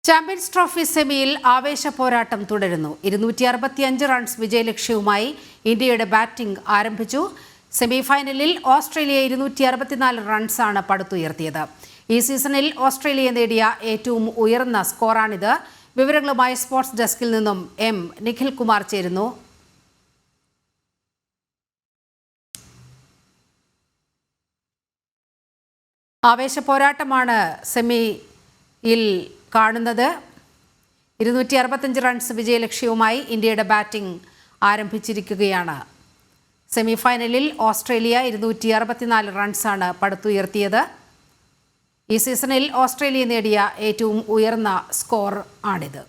Champions trophy സെമിയിൽ ആവേശ പോരാട്ടം തുടരുന്നു. 265 റൺസ് വിജയലക്ഷ്യവുമായി ഇന്ത്യയുടെ ബാറ്റിംഗ് ആരംഭിച്ചു. സെമിഫൈനലിൽ ഓസ്ട്രേലിയ 264 റൺസാണ് പടുത്തുയർത്തിയത്. ഈ സീസണിൽ ഓസ്ട്രേലിയ നേടിയ ഏറ്റവും ഉയർന്ന സ്കോറാണിത്. വിവരങ്ങളുമായി സ്പോർട്സ് ഡെസ്കിൽ നിന്നും നിഖിൽ കുമാർ ചേരുന്നു. ആവേശ പോരാട്ടമാണ് സെമിയിൽ കാണുന്നത്. 265 റൺസ് വിജയലക്ഷ്യവുമായി ഇന്ത്യയുടെ ബാറ്റിംഗ് ആരംഭിച്ചിരിക്കുകയാണ്. സെമിഫൈനലിൽ ഓസ്ട്രേലിയ 264 റൺസാണ് പടുത്തുയർത്തിയത്. ഈ സീസണിൽ ഓസ്ട്രേലിയ നേടിയ ഏറ്റവും ഉയർന്ന സ്കോർ ആണിത്.